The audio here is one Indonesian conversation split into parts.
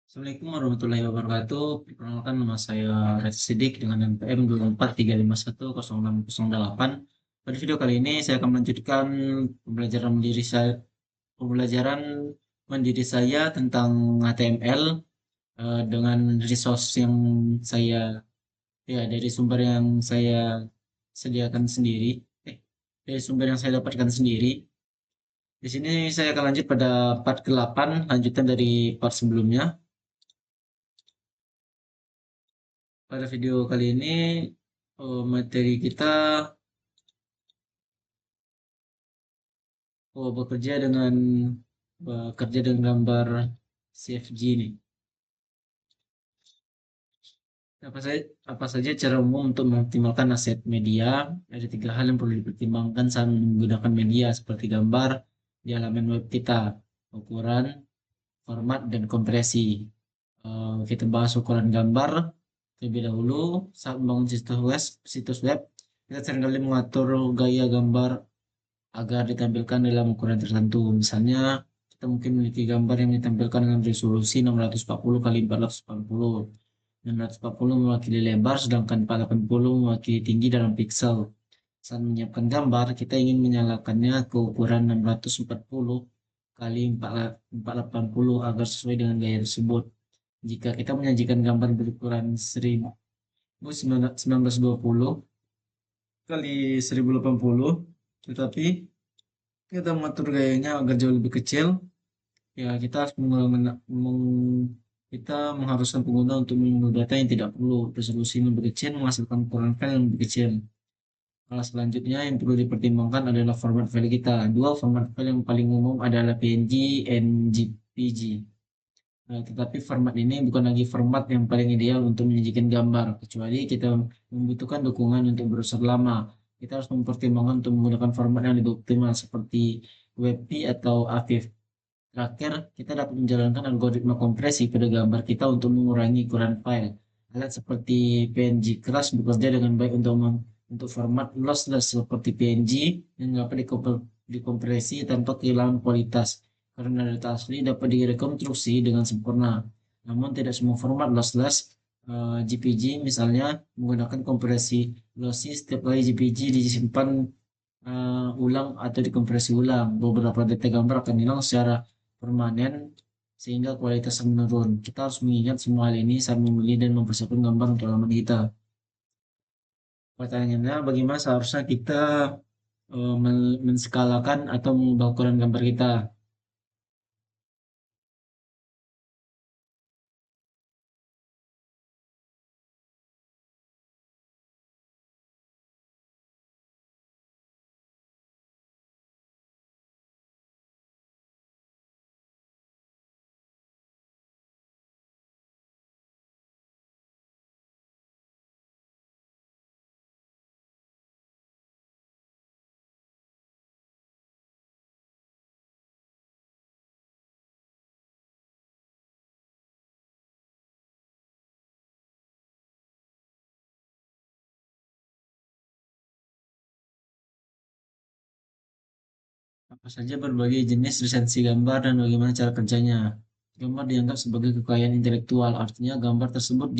Assalamualaikum warahmatullahi wabarakatuh. Perkenalkan nama saya Reza Sidik dengan NPM 2435106008. Pada video kali ini saya akan melanjutkan pembelajaran mandiri saya tentang HTML dengan resource yang saya dari sumber yang saya sediakan sendiri. Dari sumber yang saya dapatkan sendiri. Di sini saya akan lanjut pada part ke-8, lanjutan dari part sebelumnya. Pada video kali ini materi kita bekerja dengan gambar CFG ini. Apa saja cara umum untuk mengoptimalkan aset media? Ada 3 hal yang perlu dipertimbangkan saat menggunakan media seperti gambar di halaman web kita: ukuran, format, dan kompresi. Kita bahas ukuran gambar terlebih dahulu. Saat membangun situs web, kita seringkali mengatur gaya gambar agar ditampilkan dalam ukuran tertentu. Misalnya, kita mungkin memiliki gambar yang ditampilkan dengan resolusi 640 kali 480. 640 mewakili lebar, sedangkan 480 mewakili tinggi dalam piksel. Saat menyiapkan gambar, kita ingin menyalakannya ke ukuran 640 kali 480 agar sesuai dengan gaya tersebut. Jika kita menyajikan gambar berukuran 1920 kali 1080, tetapi kita mengatur gayanya agar jauh lebih kecil, ya kita harus kita mengharuskan pengguna untuk mengunduh data yang tidak perlu. Resolusi yang lebih kecil menghasilkan ukuran file yang lebih kecil. Hal selanjutnya yang perlu dipertimbangkan adalah format file kita. Dua format file yang paling umum adalah PNG dan JPG. Tetapi format ini bukan lagi format yang paling ideal untuk menyajikan gambar, kecuali kita membutuhkan dukungan untuk browser lama. Kita harus mempertimbangkan untuk menggunakan format yang lebih optimal seperti WebP atau AVIF. Terakhir, kita dapat menjalankan algoritma kompresi pada gambar kita untuk mengurangi ukuran file. Alat seperti PNG keras bekerja dengan baik untuk format lossless seperti PNG yang dapat dikompresi tanpa kehilangan kualitas, karena data asli dapat direkonstruksi dengan sempurna. Namun tidak semua format lossless. JPG misalnya menggunakan kompresi lossy. Setiap kali JPG disimpan ulang atau dikompresi ulang, beberapa data gambar akan hilang secara permanen sehingga kualitas menurun. Kita harus mengingat semua hal ini saat memilih dan mempersiapkan gambar untuk halaman kita. Pertanyaannya, bagaimana seharusnya kita menskalakan atau mengubah ukuran gambar kita? Apa saja berbagai jenis lisensi gambar dan bagaimana cara kerjanya? Gambar dianggap sebagai kekayaan intelektual, artinya gambar tersebut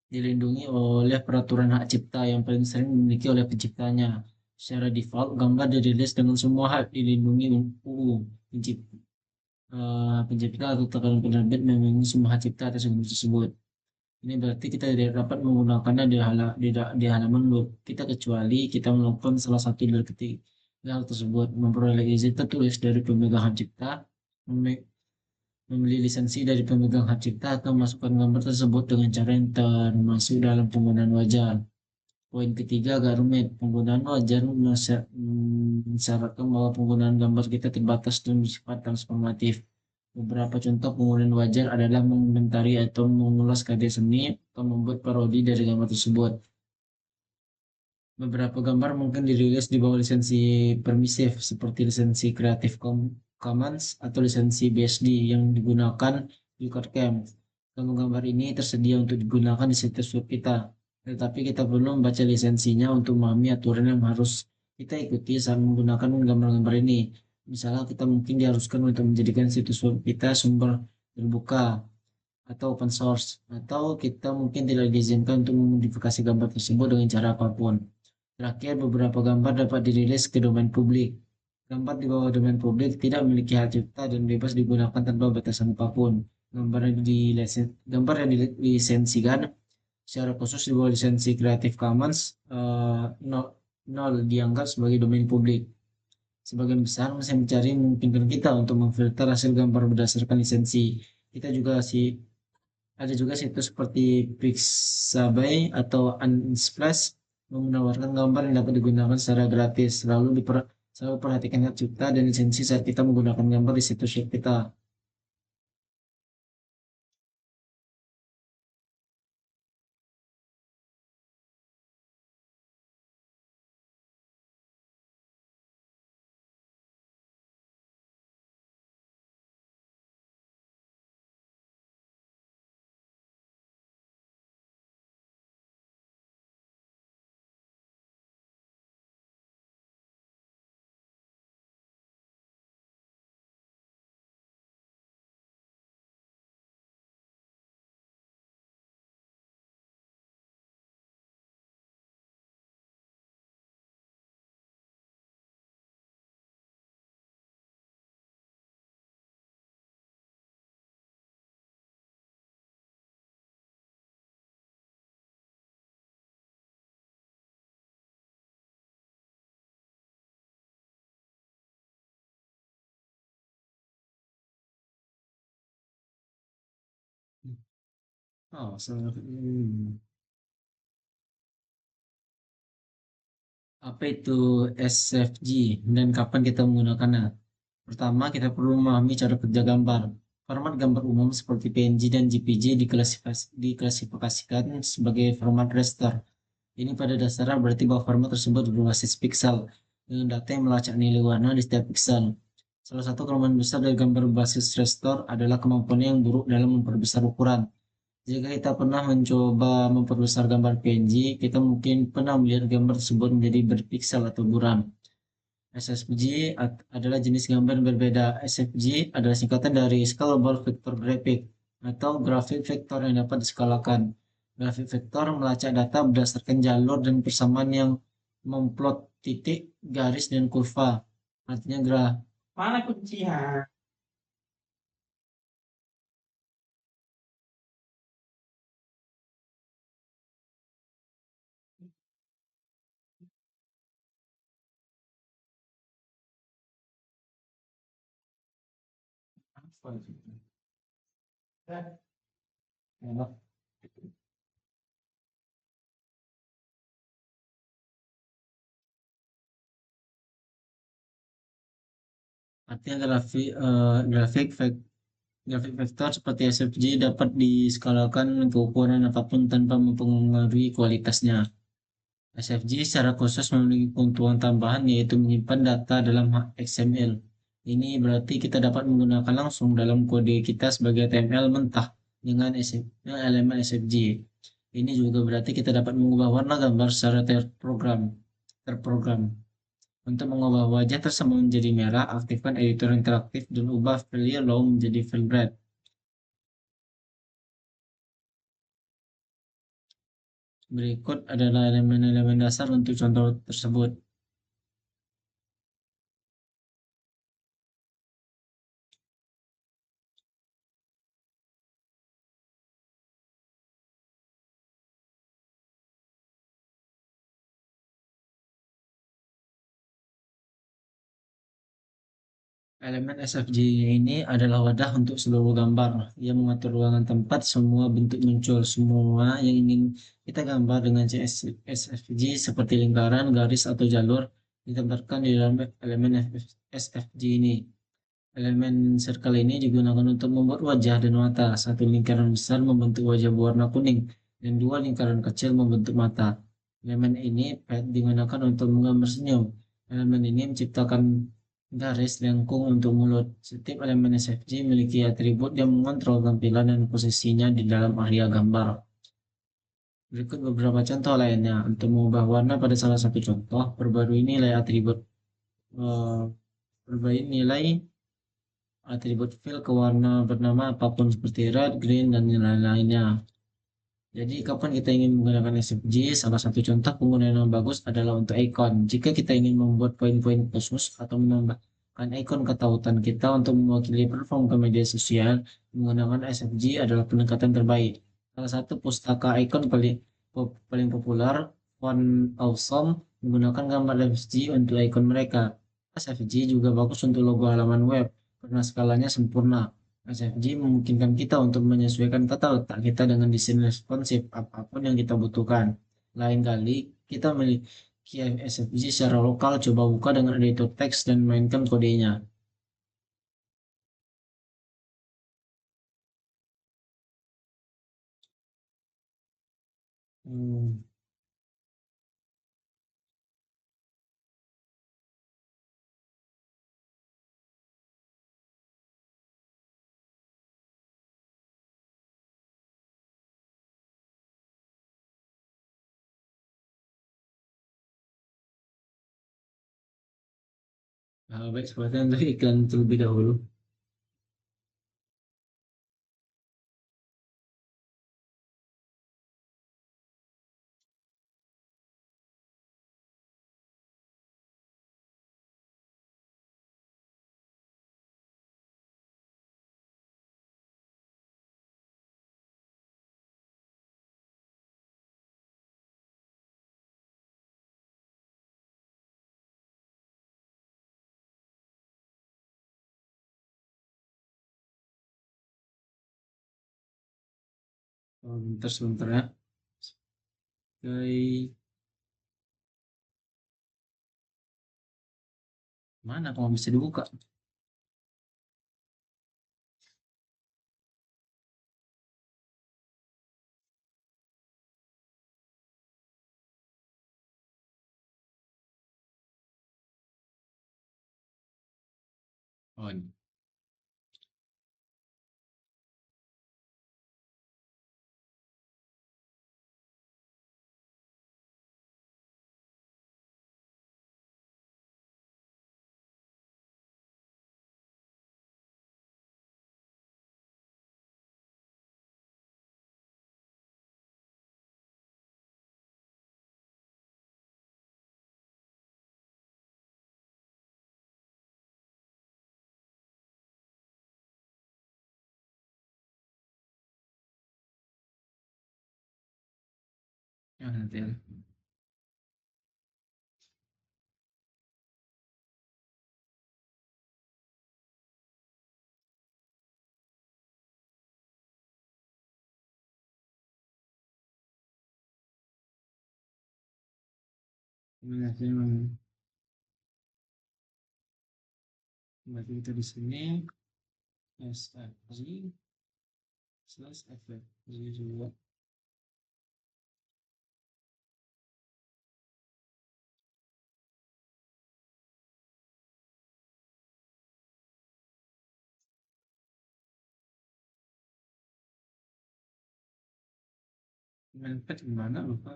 dilindungi oleh peraturan hak cipta yang paling sering dimiliki oleh penciptanya. Secara default, gambar dirilis dengan semua hak dilindungi UU. Pencipta atau tekanan penerbit memiliki semua hak cipta atas gambar tersebut. Ini berarti kita tidak dapat menggunakannya di halaman web kita kecuali kita melakukan salah satu dari ketiga hal tersebut: memperoleh izin tertulis dari pemegang hak cipta, membeli lisensi dari pemegang hak cipta, atau memasukkan gambar tersebut dengan cara yang termasuk dalam penggunaan wajar. Poin ketiga agak rumit. Penggunaan wajar mensyaratkan bahwa penggunaan gambar kita terbatas dan bersifat transformatif. Beberapa contoh penggunaan wajar adalah mengomentari atau mengulas karya seni atau membuat parodi dari gambar tersebut. Beberapa gambar mungkin dirilis di bawah lisensi permisif seperti lisensi Creative Commons atau lisensi BSD yang digunakan di UCARTCAM. Gambar ini tersedia untuk digunakan di situs web kita, tetapi kita perlu membaca lisensinya untuk memahami aturan yang harus kita ikuti saat menggunakan gambar-gambar ini. Misalnya kita mungkin diharuskan untuk menjadikan situs web kita sumber terbuka, atau open source, atau kita mungkin tidak diizinkan untuk memodifikasi gambar tersebut dengan cara apapun. Terakhir, beberapa gambar dapat dirilis ke domain publik. Gambar di bawah domain publik tidak memiliki hak cipta dan bebas digunakan tanpa batasan apapun. Gambar yang dilisensikan secara khusus di bawah lisensi Creative Commons nol, nol dianggap sebagai domain publik. Sebagian besar mesin mencari memungkinkan kita untuk memfilter hasil gambar berdasarkan lisensi. Kita juga ada juga situs seperti Pixabay atau Unsplash yang menawarkan gambar yang dapat digunakan secara gratis. Selalu perhatikan hak cipta dan lisensi saat kita menggunakan gambar di situs web kita. Oh, apa itu SFG dan kapan kita menggunakannya? Pertama, kita perlu memahami cara kerja gambar. Format gambar umum seperti PNG dan JPG diklasifikasikan sebagai format raster. Ini pada dasarnya berarti bahwa format tersebut berbasis pixel dengan data yang melacak nilai warna di setiap pixel. Salah satu kelemahan besar dari gambar berbasis raster adalah kemampuannya yang buruk dalam memperbesar ukuran. Jika kita pernah mencoba memperbesar gambar PNG, kita mungkin pernah melihat gambar tersebut menjadi berpiksel atau buram. SFG adalah jenis gambar yang berbeda. SFG adalah singkatan dari Scalable Vector Graphic atau grafik vektor yang dapat diskalakan. Grafik vektor melacak data berdasarkan jalur dan persamaan yang memplot titik, garis, dan kurva. Artinya mana kuncinya? Artinya grafik vektor seperti SFG dapat diskalakan ke ukuran apapun tanpa mempengaruhi kualitasnya. SFG secara khusus memiliki keuntungan tambahan yaitu menyimpan data dalam XML. Ini berarti kita dapat menggunakan langsung dalam kode kita sebagai HTML mentah dengan elemen SFG. Ini juga berarti kita dapat mengubah warna gambar secara terprogram. Untuk mengubah wajah tersebut menjadi merah, aktifkan editor interaktif dan ubah fill yellow menjadi fill red. Berikut adalah elemen-elemen dasar untuk contoh tersebut. Elemen SFG ini adalah wadah untuk seluruh gambar. Ia mengatur ruangan tempat, semua bentuk muncul, semua yang ingin kita gambar dengan SFG seperti lingkaran, garis, atau jalur ditempatkan di dalam elemen SFG ini. Elemen circle ini digunakan untuk membuat wajah dan mata. Satu lingkaran besar membentuk wajah berwarna kuning dan dua lingkaran kecil membentuk mata. Elemen ini digunakan untuk menggambar senyum. Elemen ini menciptakan garis lengkung untuk mulut. Setiap elemen SFG memiliki atribut yang mengontrol tampilan dan posisinya di dalam area gambar. Berikut beberapa contoh lainnya. Untuk mengubah warna pada salah satu contoh, perbarui nilai atribut. Perbarui nilai atribut fill ke warna bernama apapun seperti red, green, dan lain-lainnya. Jadi kapan kita ingin menggunakan SFG, salah satu contoh penggunaan yang bagus adalah untuk icon. Jika kita ingin membuat poin-poin khusus atau menambahkan icon ketautan kita untuk mewakili platform ke media sosial, menggunakan SFG adalah pendekatan terbaik. Salah satu pustaka icon paling populer, Font Awesome, menggunakan gambar SFG untuk icon mereka. SFG juga bagus untuk logo halaman web karena skalanya sempurna. SFG memungkinkan kita untuk menyesuaikan tata letak kita dengan desain responsif apapun yang kita butuhkan. Lain kali, kita memiliki SFG secara lokal, coba buka dengan editor teks dan mainkan kodenya. Hmm, baik, seperti untuk iklan terlebih dahulu. Oh, bentar, sebentar ya. Oke, mana kalau bisa dibuka? Oh, ini. Ya, nanti ya. Berarti kita di sini SFG slash FFG juga. Manfaat gimana lupa?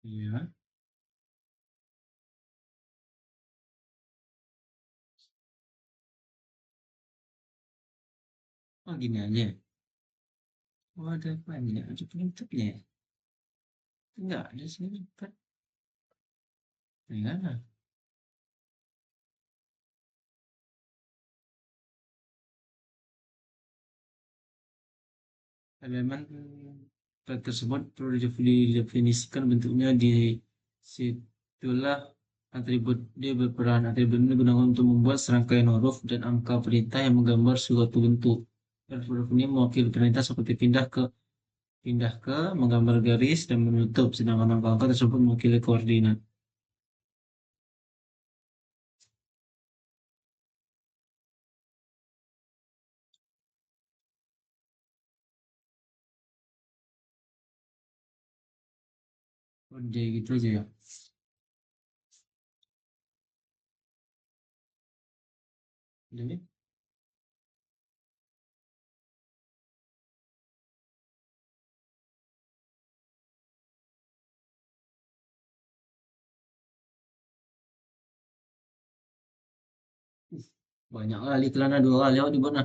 Iya. Oh, gini aja. Oh, ada apa ini? Ada penutupnya ya? Enggak ada sih. Kan? Enggak. Elemen tersebut perlu didefinisikan bentuknya di situlah atribut dia berperan. Atribut ini digunakan untuk membuat serangkaian huruf dan angka perintah yang menggambar suatu bentuk. Dan huruf ini mewakili perintah seperti pindah ke Pindah ke menggambar garis dan menutup, sedangkan angka-angka tersebut mewakili koordinat. Udah gitu aja ya. Jadi, banyak kali celana dua kali aku di mana.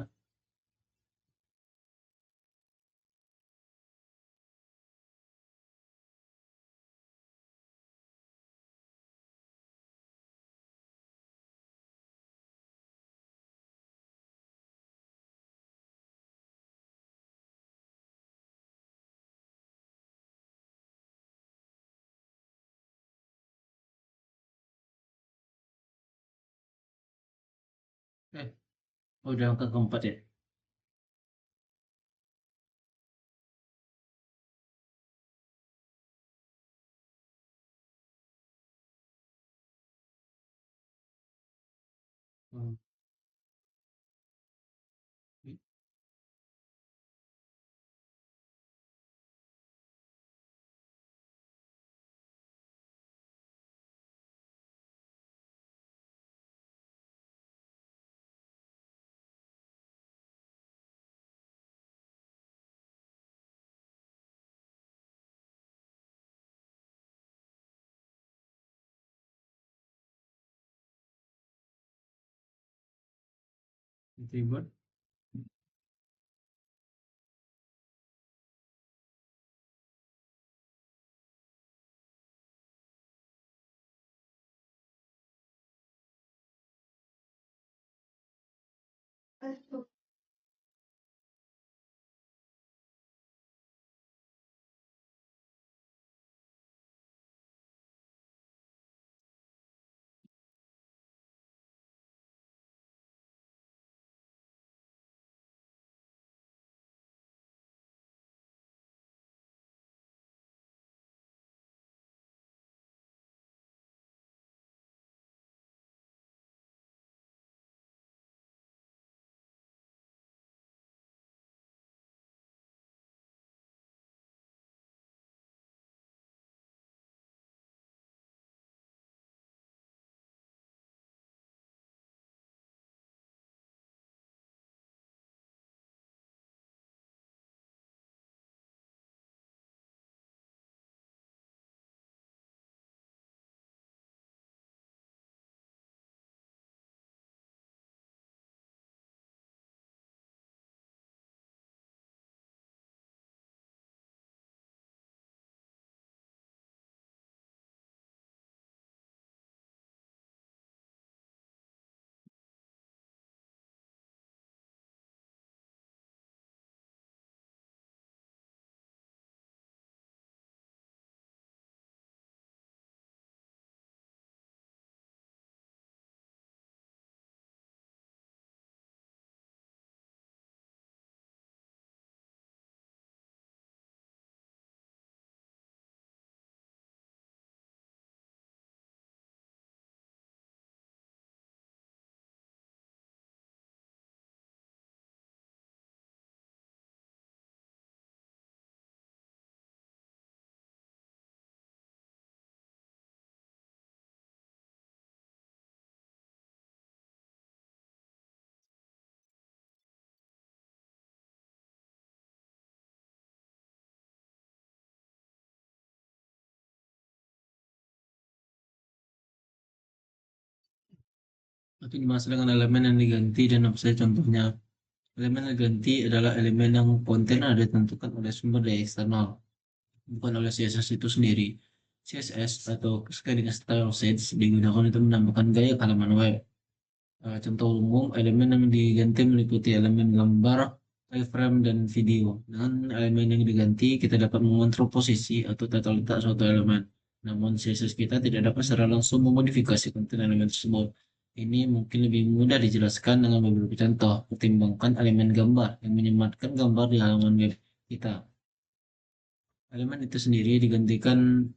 Eh, udah angka keempat ya. Hmm. Ribet. Tapi dimaksud dengan elemen yang diganti dan apa saja contohnya. Elemen yang diganti adalah elemen yang konten ada ditentukan oleh sumber daya eksternal, bukan oleh CSS itu sendiri. CSS atau Shading Style Sheets digunakan untuk menambahkan gaya ke halaman web. Contoh umum, elemen yang diganti meliputi elemen gambar, iframe, dan video. Dengan elemen yang diganti, kita dapat mengontrol posisi atau tata letak suatu elemen. Namun, CSS kita tidak dapat secara langsung memodifikasi konten elemen tersebut. Ini mungkin lebih mudah dijelaskan dengan beberapa contoh. Pertimbangkan elemen gambar yang menyematkan gambar di halaman web kita. Elemen itu sendiri digantikan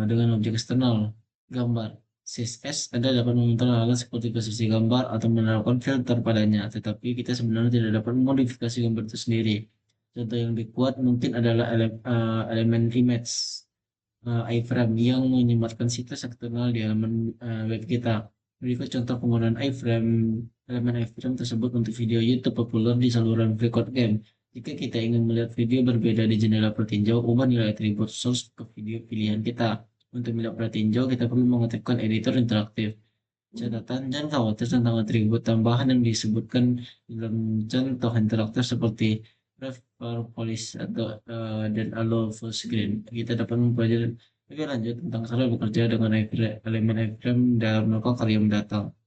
dengan objek eksternal, gambar. CSS ada dapat memutar hal seperti posisi gambar atau menerapkan filter padanya, tetapi kita sebenarnya tidak dapat memodifikasi gambar itu sendiri. Contoh yang lebih kuat mungkin adalah elemen image iframe yang menyematkan situs eksternal di halaman web kita. Berikut contoh penggunaan iframe. Elemen iframe tersebut untuk video YouTube populer di saluran record game. Jika kita ingin melihat video berbeda di jendela pertinjau, ubah nilai atribut source ke video pilihan kita. Untuk melihat pertinjau, kita perlu mengaktifkan editor interaktif. Catatan, jangan khawatir tentang atribut tambahan yang disebutkan dalam contoh interaktif seperti ref, polish, atau dan allow full screen. Kita dapat mempelajari lebih lanjut tentang cara bekerja dengan elemen iframe dalam melakukan karya mendatang.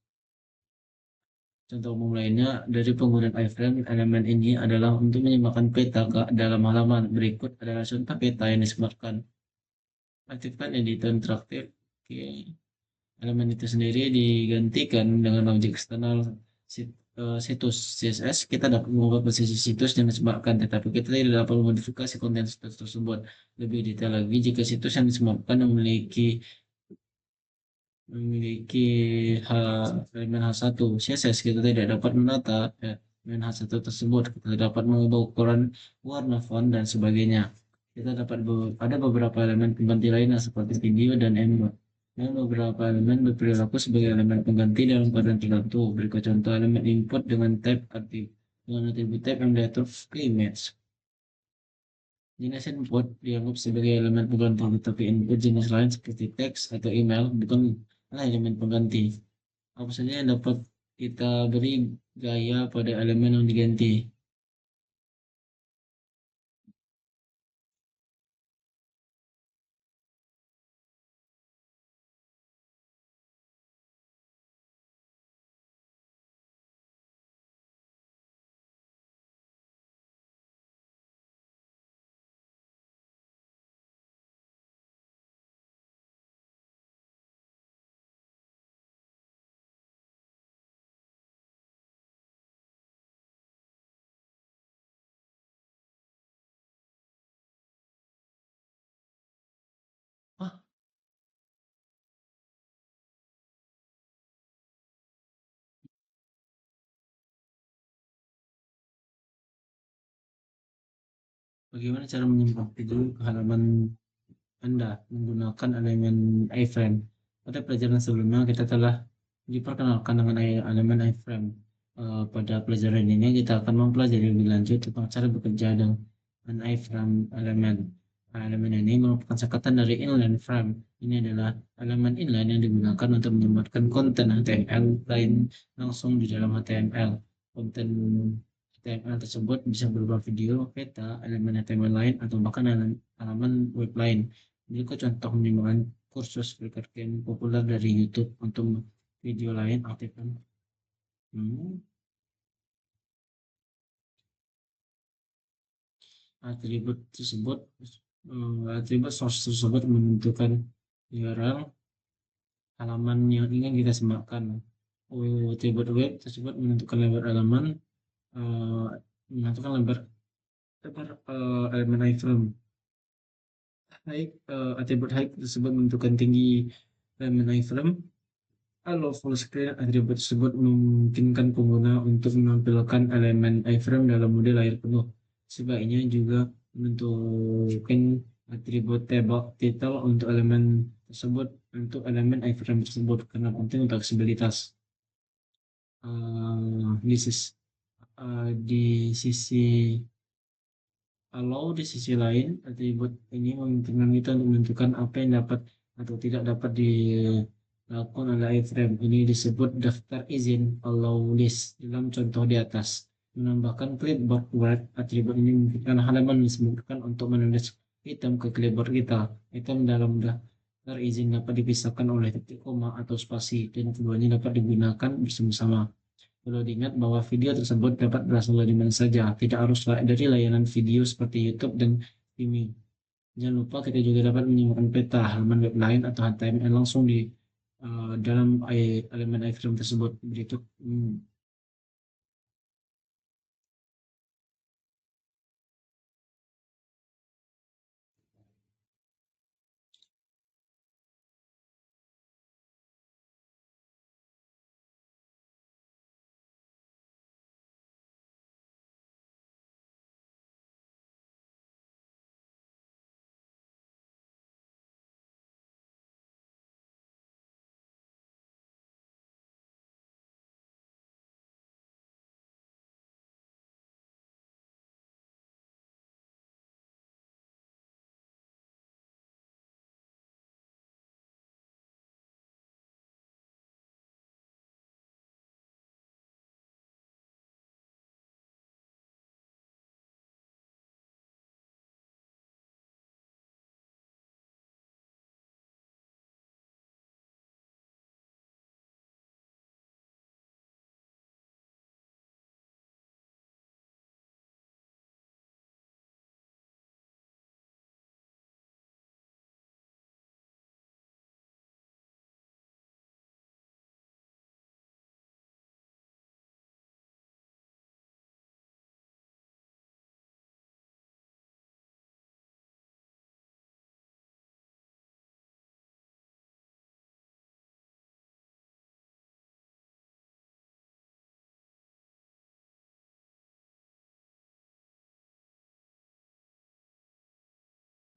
Contoh umum lainnya dari penggunaan iframe, elemen ini adalah untuk menyematkan peta ke dalam halaman. Berikut adalah contoh peta yang disematkan. Aktifkan editor interaktif. Oke. Elemen itu sendiri digantikan dengan objek eksternal situs CSS. Kita dapat mengubah posisi situs yang disematkan, tetapi kita tidak dapat memodifikasi konten situs tersebut. Lebih detail lagi, jika situs yang disematkan memiliki elemen H1 CSS, kita tidak dapat menata elemen H1 tersebut. Kita dapat mengubah ukuran, warna font, dan sebagainya. Kita dapat ada beberapa elemen pengganti lainnya seperti video dan emot. Dan beberapa elemen berperilaku sebagai elemen pengganti dalam keadaan tertentu. Berikut contoh elemen input dengan type aktif dengan atribut type yang diatur ke image. Jenis input dianggap sebagai elemen pengganti, tetapi input jenis lain seperti teks atau email bukanlah elemen pengganti. Apa saja yang dapat kita beri gaya pada elemen yang diganti? Ah, bagaimana cara menyimpan video ke halaman Anda menggunakan elemen iframe? Pada pelajaran sebelumnya kita telah diperkenalkan dengan elemen iframe. Pada pelajaran ini kita akan mempelajari lebih lanjut tentang cara bekerja dengan iframe elemen. Elemen ini merupakan singkatan dari inline frame. Ini adalah elemen inline yang digunakan untuk menyematkan konten HTML lain langsung di dalam HTML. Konten HTML tersebut bisa berupa video, peta, elemen HTML lain, atau bahkan halaman web lain. Berikut contoh penerimaan kursus Flickr Game populer dari YouTube. Untuk video lain, aktifkan hmm, atribut tersebut. Atribut source tersebut menentukan URL halaman yang ingin kita sematkan. Atribut web tersebut menentukan lebar halaman, eh, menentukan lebar elemen iframe. Atribut height tersebut menentukan tinggi elemen iframe. Kalau full screen, atribut tersebut memungkinkan pengguna untuk menampilkan elemen iframe dalam mode layar penuh. Sebaiknya juga menentukan atribut table title untuk elemen tersebut untuk elemen iframe tersebut karena penting untuk aksesibilitas. This is di sisi di sisi lain, atribut ini memungkinkan kita untuk menentukan apa yang dapat atau tidak dapat dilakukan oleh iframe. Ini disebut daftar izin allow list dalam contoh di atas. Menambahkan clipboard word, atribut ini memungkinkan halaman disebutkan untuk menulis item ke clipboard kita. Item dalam daftar izin dapat dipisahkan oleh titik koma atau spasi dan keduanya dapat digunakan bersama-sama. Perlu diingat bahwa video tersebut dapat berasal dari mana saja, tidak harus dari layanan video seperti YouTube dan Vimeo. Jangan lupa kita juga dapat menemukan peta halaman web lain atau HTML langsung di dalam elemen iframe tersebut. Berikut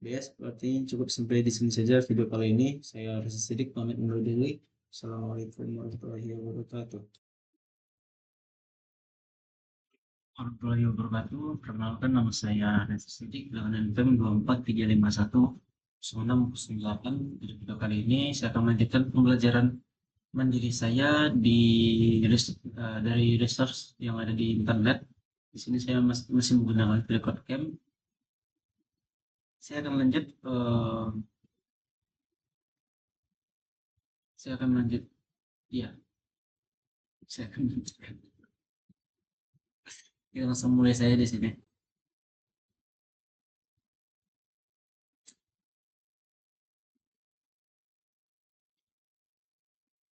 Ya, seperti cukup sampai di sini saja video kali ini. Saya Reza Sidik pamit undur diri. Assalamualaikum warahmatullahi wabarakatuh. Warahmatullahi wabarakatuh. Perkenalkan, nama saya Reza Sidik dengan NPM 24351 Di video kali ini saya akan melanjutkan pembelajaran mandiri saya dari resource yang ada di internet. Di sini saya masih menggunakan Record Cam. Saya akan lanjut. Saya akan lanjut. Ya, saya akan lanjutkan. Kita langsung mulai saya di sini.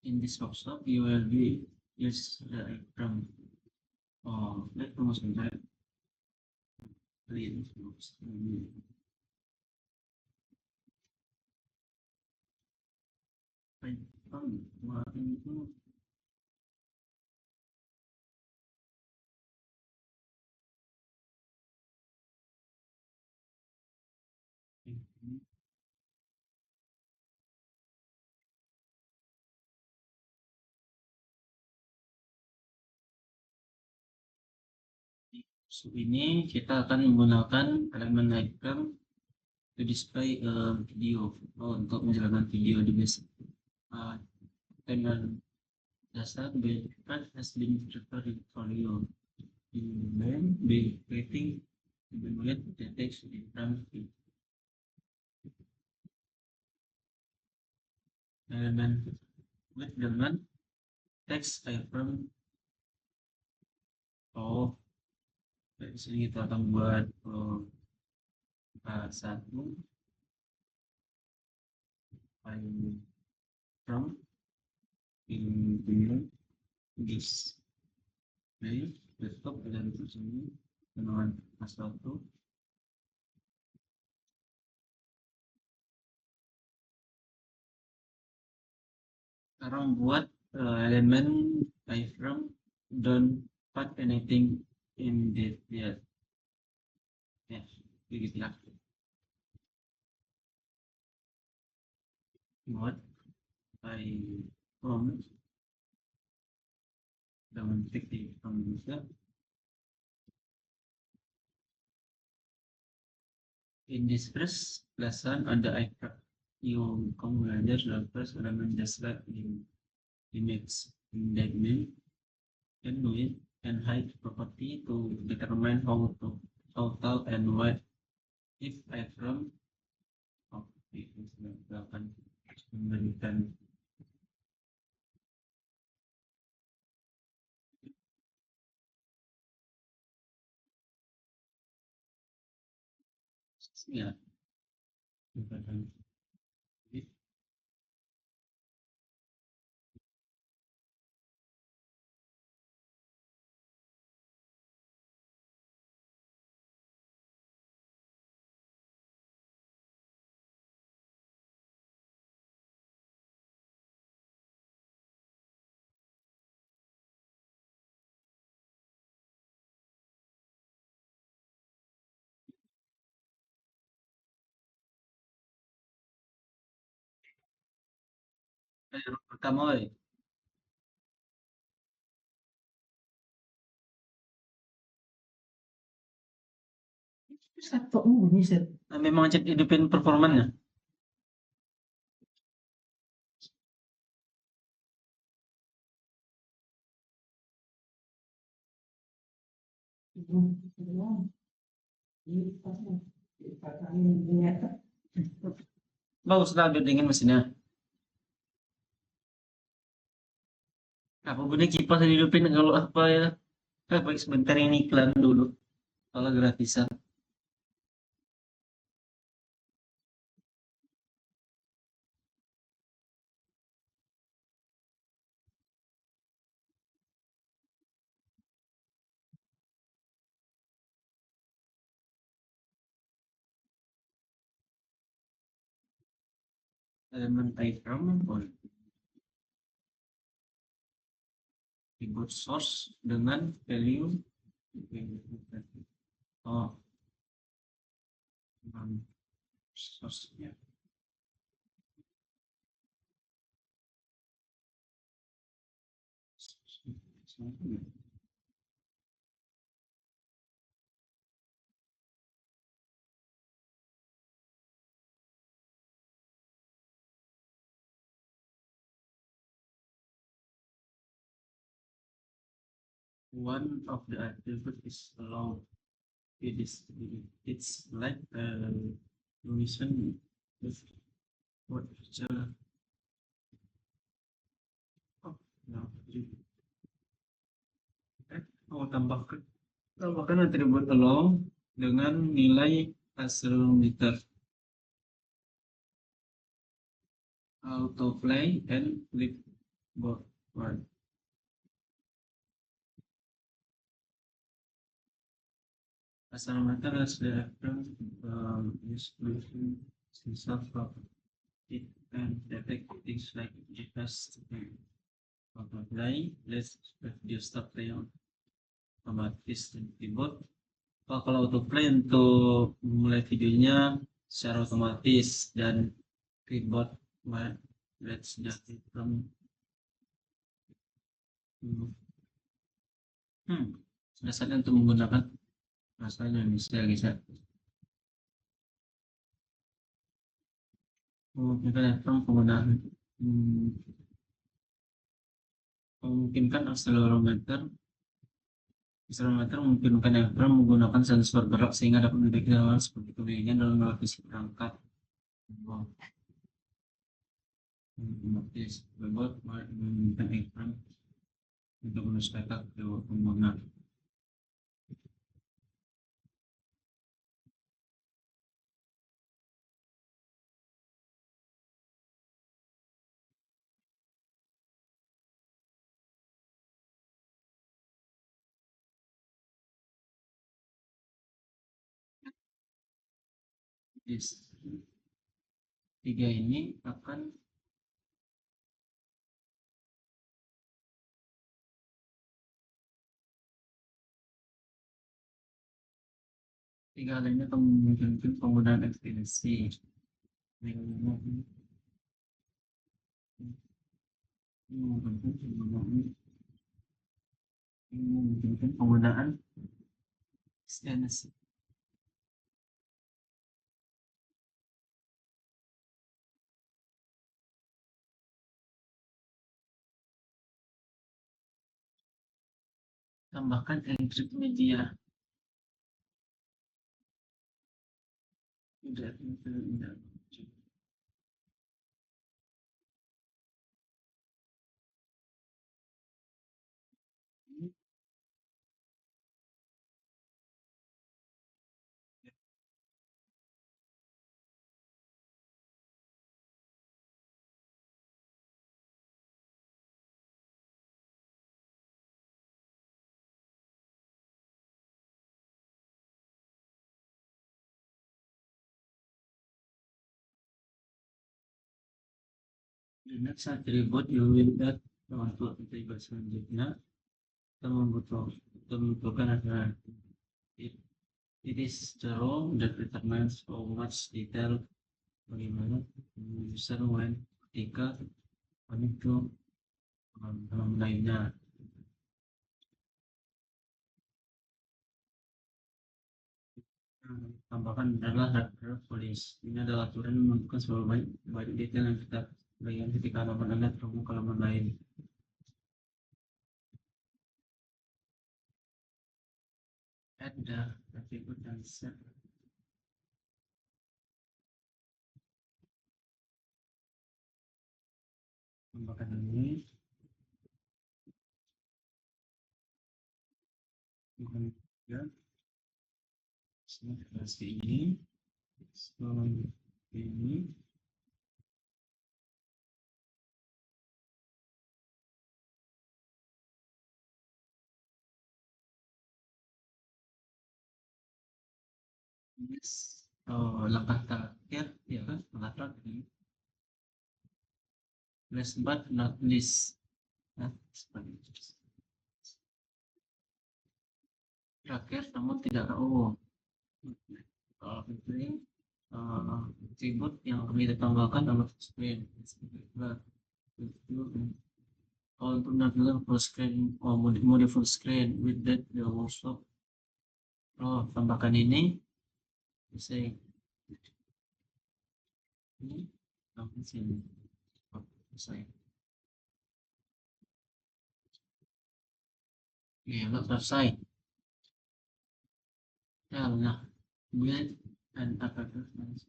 In this workshop, you will be use the from let me sebentar. Clean. Kemarin itu so ini kita akan menggunakan elemen diagram to display video untuk menjalankan video di basic. Dengan dasar basic has been prepared for you. You may be creating evaluate the text in front of you. Element with dengan text from di sini kita akan buat satu file from in this desktop dan di sini dengan satu. Sekarang buat elemen iframe, don't put anything in this yet. Ya, begitu ya. Buat iframe dengan tik di iframe juga. In this first lesson ada iframe. Kamu belajar dalam first elemen dasar image indexing and width and height property to determine how tall and wide if iframe itu akan memberikan ya pertama satu bunyi set. Memang cek hidupin performanya. Bagus lah biar dingin mesinnya. Apa boleh kipas dihidupin kalau apa ya? Baik sebentar ini iklan dulu. Kalau gratisan. Elemen iframe keyboard source dengan value source-nya. One of the attribute is allowed. It's like a mission with what feature. Oh, no. Tambahkan atribut allow dengan nilai accelerometer, autoplay, and clipboard. Accelerometer is the used sensor for it and detect things like GPS. Autoplay, let's do stop play otomatis dan keyboard. Kalau autoplay untuk memulai videonya secara otomatis, dan keyboard let's just from dasarnya untuk menggunakan rasanya bisa memungkinkan penggunaan memungkinkan akselerometer memungkinkan Efram menggunakan sensor gerak sehingga dapat mendeteksi hal seperti kelingan dalam melapisi perangkat. Otomatis bebot memungkinkan Efram untuk menyesuaikan kedua pengguna. Yes. Tiga ini akan tiga lainnya akan memungkinkan penggunaan ekstensi memungkinkan penggunaan ekstensi. Tambahkan encrypt media. Tidak. The next attribute you will add untuk attribut selanjutnya kita membutuhkan adalah it is the role that determines how much detail bagaimana user when ketika itu lainnya. Tambahkan adalah hardware police. Ini adalah aturan yang menentukan seberapa banyak detail yang kita bagian ketika halaman Anda terhubung ke halaman lain. Add the attribute dan set. Tambahkan ini. Kemudian seperti ini. Seperti ini. Yes. Oh, langkah terakhir ya kan, langkah terakhir. Last but not least. Nah, seperti itu. Terakhir namun tidak kalau ini atribut yang akan kita tambahkan dalam screen. Nah, untuk nampilkan full screen, mode full screen with that the workshop. Tambahkan ini, bisa ini, sampai sini. Selesai. Ya, selesai. Ya, nah, kemudian dan apakah terus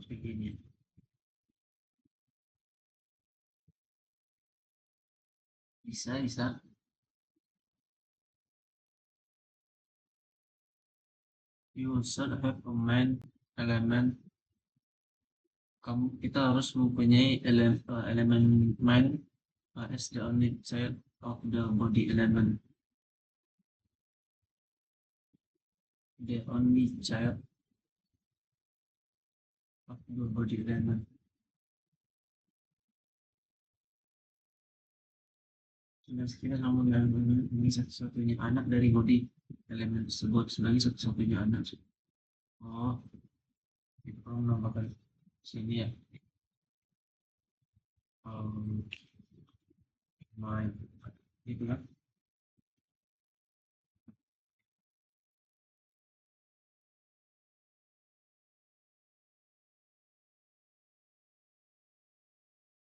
begini. Bisa. You should have a main element. Kita harus mempunyai elemen main as the only child of the body element. The only child of the body element. Sudah sekitar namun ini satu-satunya anak dari body elemen tersebut sebagai satu-satunya anak. Oh, itu kamu menambahkan sini ya. Um, my itu kan.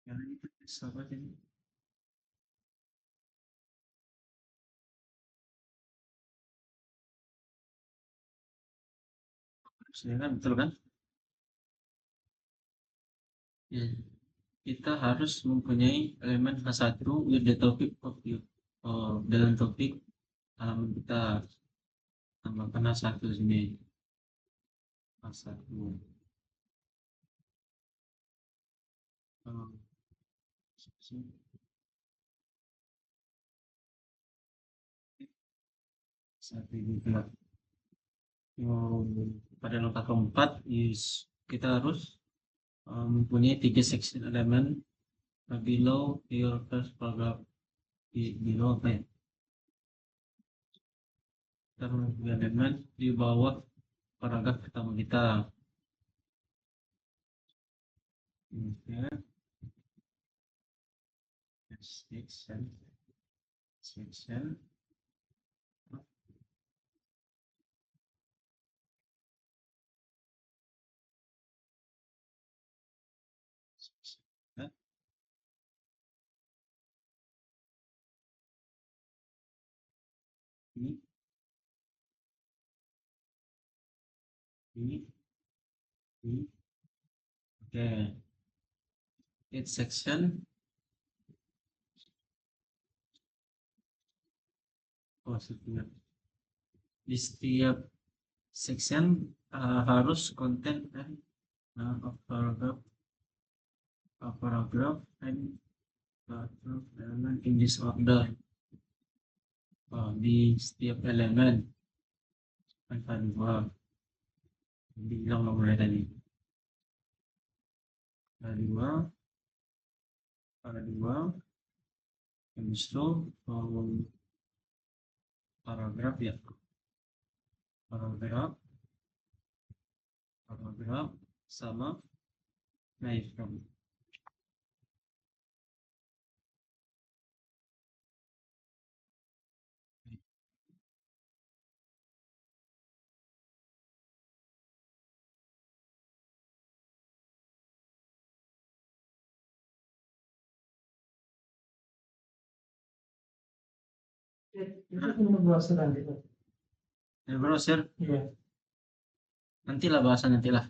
Karena itu sahabat ini. Saya kan betul kan? Ya. Kita harus mempunyai elemen K1 with the topic of you. Dalam topik halaman kita tambahkan A1 sini. A1. Um, satu juga. Pada nota keempat, kita harus mempunyai 3 section elemen below your first paragraph. Below apa ya? Kita mempunyai elemen di bawah paragraf pertama kita. Ya, section. Ya, ini, ini, ini. Oke, each section. Di setiap section harus konten dan paragraph and element in this order. Di setiap elemen ada dua, bilang nomornya tadi ada dua, habis itu paragraf ya, paragraf sama diagram. Browser, nantilah bahasan nantilah.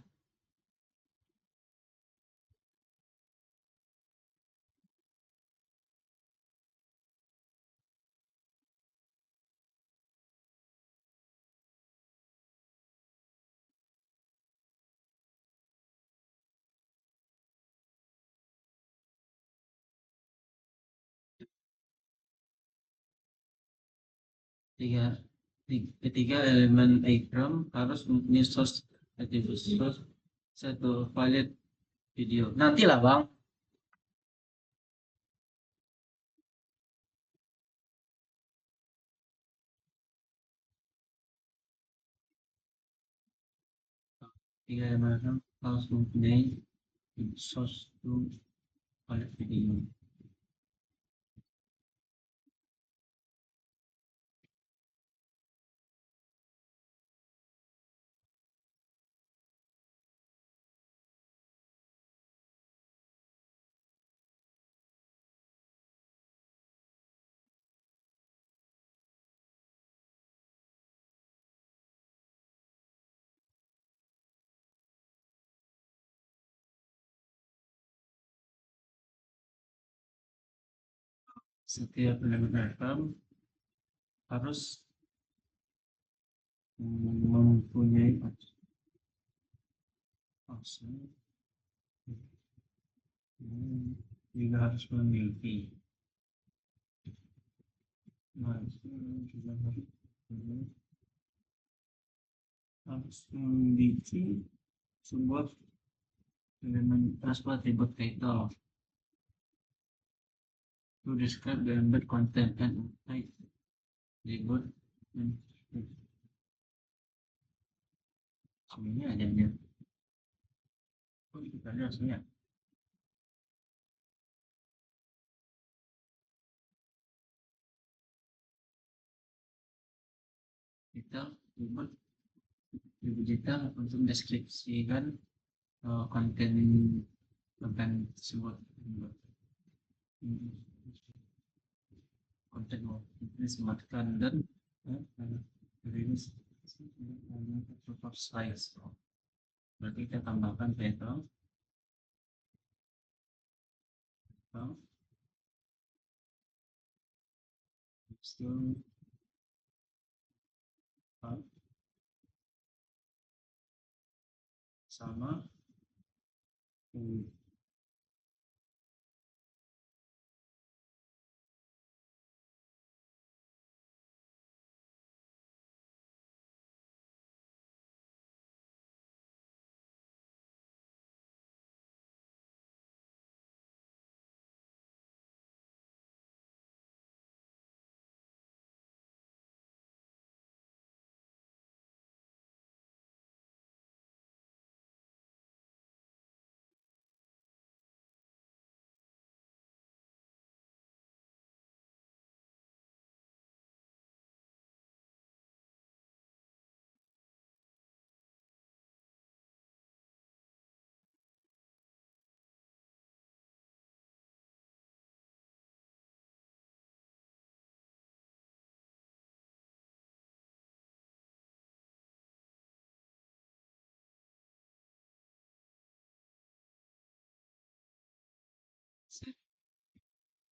Ketiga elemen diagram harus mempunyai source attribute source satu valid video. Nantilah bang. Tiga elemen harus mempunyai source to collect video. Setiap elemen rekam harus mempunyai opsi, juga harus memiliki, juga harus memiliki sebuah elemen transportable title to describe the embed content and type label and sebenarnya ada yang kita lihat sebenarnya kita label digital untuk deskripsikan konten konten tersebut, konten ini sematkan dan rilis of size. Berarti kita tambahkan title still sama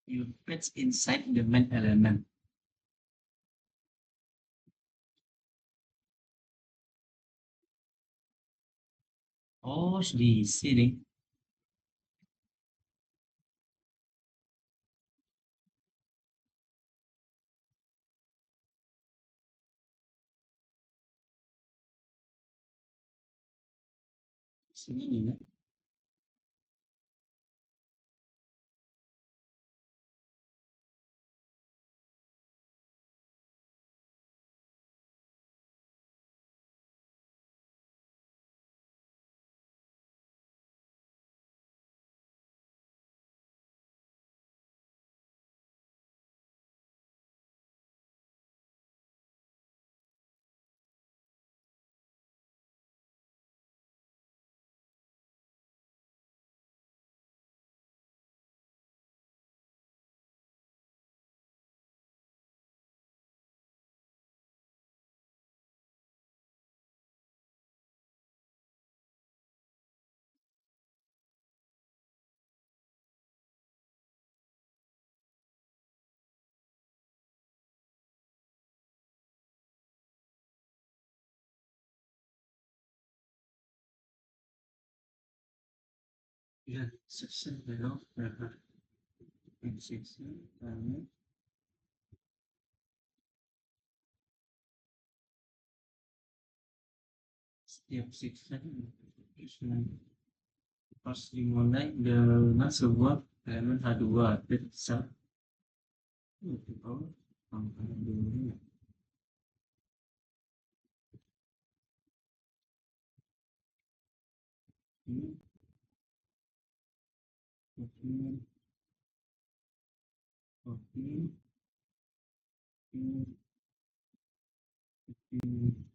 you patch inside the main element. Oh, di sini. Sini ya. Ya, section below berapa? Section kami setiap section pas dimulai dengan sebuah elemen H2 bisa dulu. Hmm, oke, oke, oke, oke.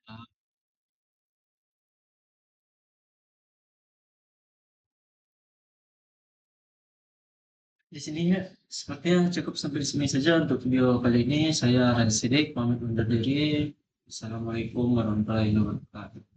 Ah, di sini ya, sepertinya cukup sampai di sini saja untuk video kali ini. Saya Radi Sidik, pamit undur diri. Assalamualaikum warahmatullahi wabarakatuh.